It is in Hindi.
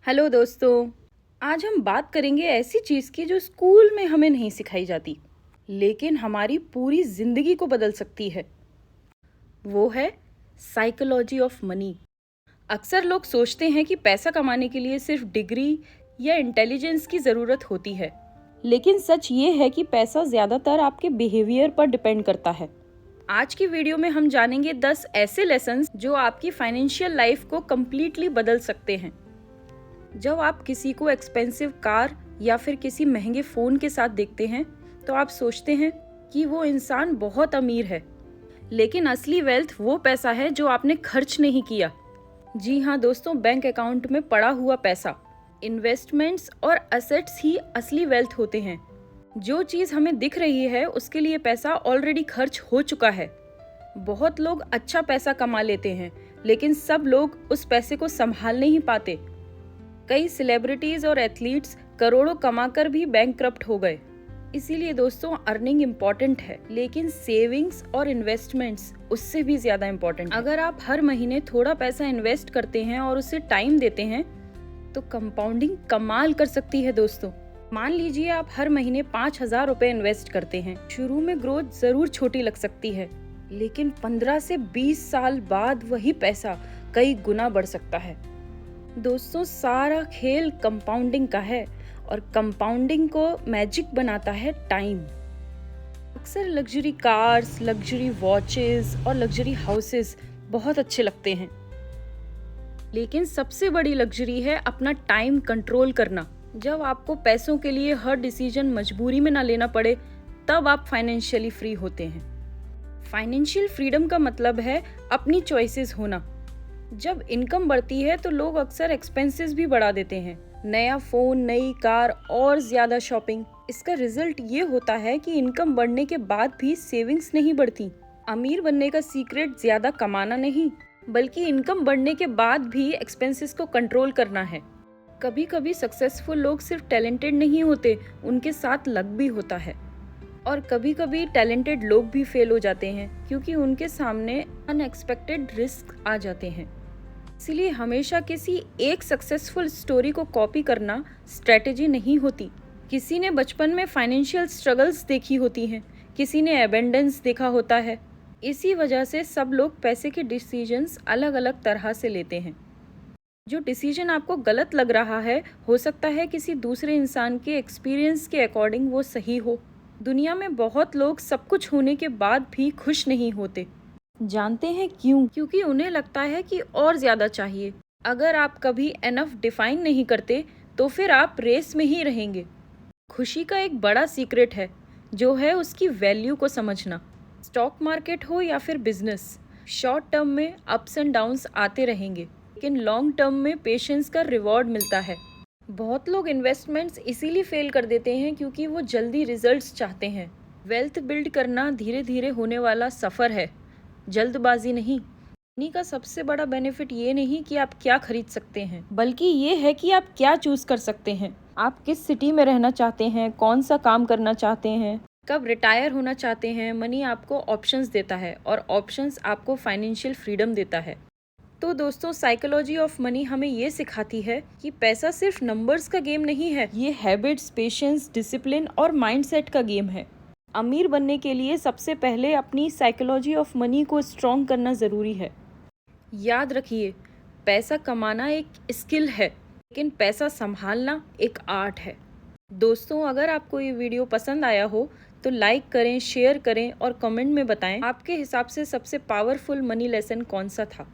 हेलो दोस्तों। आज हम बात करेंगे ऐसी चीज़ की जो स्कूल में हमें नहीं सिखाई जाती लेकिन हमारी पूरी ज़िंदगी को बदल सकती है। वो है साइकोलॉजी ऑफ मनी। अक्सर लोग सोचते हैं कि पैसा कमाने के लिए सिर्फ डिग्री या इंटेलिजेंस की ज़रूरत होती है, लेकिन सच ये है कि पैसा ज़्यादातर आपके बिहेवियर पर डिपेंड करता है। आज की वीडियो में हम जानेंगे 10 ऐसे लेसन्स जो आपकी फाइनेंशियल लाइफ को कम्प्लीटली बदल सकते हैं। जब आप किसी को एक्सपेंसिव कार या फिर किसी महंगे फ़ोन के साथ देखते हैं तो आप सोचते हैं कि वो इंसान बहुत अमीर है, लेकिन असली वेल्थ वो पैसा है जो आपने खर्च नहीं किया। जी हाँ दोस्तों, बैंक अकाउंट में पड़ा हुआ पैसा, इन्वेस्टमेंट्स और असेट्स ही असली वेल्थ होते हैं। जो चीज़ हमें दिख रही है उसके लिए पैसा ऑलरेडी खर्च हो चुका है। बहुत लोग अच्छा पैसा कमा लेते हैं, लेकिन सब लोग उस पैसे को संभाल नहीं पाते। कई सेलिब्रिटीज और एथलीट्स करोड़ों कमाकर भी बैंकक्रप्ट हो गए। इसीलिए दोस्तों, अर्निंग इम्पॉर्टेंट है, लेकिन सेविंग्स और इन्वेस्टमेंट्स उससे भी ज्यादा इम्पॉर्टेंट है। अगर आप हर महीने थोड़ा पैसा इन्वेस्ट करते हैं और उसे टाइम देते हैं तो कंपाउंडिंग कमाल कर सकती है दोस्तों। मान लीजिए आप हर महीने 5,000 रुपए इन्वेस्ट करते हैं। शुरू में ग्रोथ जरूर छोटी लग सकती है, लेकिन 15 से 20 साल बाद वही पैसा कई गुना बढ़ सकता है। दोस्तों, सारा खेल कंपाउंडिंग का है और कंपाउंडिंग को मैजिक बनाता है टाइम। अक्सर लग्जरी कार्स, लग्जरी वॉचेस और लग्जरी हाउसेस बहुत अच्छे लगते हैं, लेकिन सबसे बड़ी लग्जरी है अपना टाइम कंट्रोल करना। जब आपको पैसों के लिए हर डिसीजन मजबूरी में ना लेना पड़े, तब आप फाइनेंशियली फ्री होते हैं। फाइनेंशियल फ्रीडम का मतलब है अपनी चॉइसेस होना। जब इनकम बढ़ती है तो लोग अक्सर एक्सपेंसेस भी बढ़ा देते हैं। नया फोन, नई कार और ज्यादा शॉपिंग। इसका रिजल्ट ये होता है कि इनकम बढ़ने के बाद भी सेविंग्स नहीं बढ़ती। अमीर बनने का सीक्रेट ज्यादा कमाना नहीं, बल्कि इनकम बढ़ने के बाद भी एक्सपेंसेस को कंट्रोल करना है। कभी कभी सक्सेसफुल लोग सिर्फ टैलेंटेड नहीं होते, उनके साथ लक भी होता है। और कभी कभी टैलेंटेड लोग भी फेल हो जाते हैं क्योंकि उनके सामने अनएक्सपेक्टेड रिस्क आ जाते हैं। इसलिए हमेशा किसी एक सक्सेसफुल स्टोरी को कॉपी करना स्ट्रेटेजी नहीं होती। किसी ने बचपन में फाइनेंशियल स्ट्रगल्स देखी होती हैं, किसी ने एबेंडेंस देखा होता है। इसी वजह से सब लोग पैसे के डिसीजंस अलग अलग तरह से लेते हैं। जो डिसीजन आपको गलत लग रहा है, हो सकता है किसी दूसरे इंसान के एक्सपीरियंस के अकॉर्डिंग वो सही हो। दुनिया में बहुत लोग सब कुछ होने के बाद भी खुश नहीं होते। जानते हैं क्यों? क्योंकि उन्हें लगता है कि और ज्यादा चाहिए। अगर आप कभी एनफ डिफाइन नहीं करते तो फिर आप रेस में ही रहेंगे। खुशी का एक बड़ा सीक्रेट है, जो है उसकी वैल्यू को समझना। स्टॉक मार्केट हो या फिर बिजनेस, शॉर्ट टर्म में अप्स एंड डाउन्स आते रहेंगे, लेकिन लॉन्ग टर्म में पेशेंस का रिवॉर्ड मिलता है। बहुत लोग इन्वेस्टमेंट्स इसीलिए फेल कर देते हैं क्योंकि वो जल्दी रिजल्ट्स चाहते हैं। वेल्थ बिल्ड करना धीरे धीरे होने वाला सफ़र है, जल्दबाजी नहीं। मनी का सबसे बड़ा बेनिफिट ये नहीं कि आप क्या खरीद सकते हैं, बल्कि ये है कि आप क्या चूज कर सकते हैं। आप किस सिटी में रहना चाहते हैं, कौन सा काम करना चाहते हैं, कब रिटायर होना चाहते हैं। मनी आपको ऑप्शंस देता है और ऑप्शंस आपको फाइनेंशियल फ्रीडम देता है। तो दोस्तों, साइकोलॉजी ऑफ मनी हमें ये सिखाती है कि पैसा सिर्फ नंबर्स का गेम नहीं है, ये हैबिट्स, पेशेंस, डिसिप्लिन और माइंडसेट का गेम है। अमीर बनने के लिए सबसे पहले अपनी साइकोलॉजी ऑफ मनी को स्ट्रॉन्ग करना ज़रूरी है। याद रखिए, पैसा कमाना एक स्किल है, लेकिन पैसा संभालना एक आर्ट है। दोस्तों, अगर आपको ये वीडियो पसंद आया हो तो लाइक करें, शेयर करें और कमेंट में बताएं आपके हिसाब से सबसे पावरफुल मनी लेसन कौन सा था।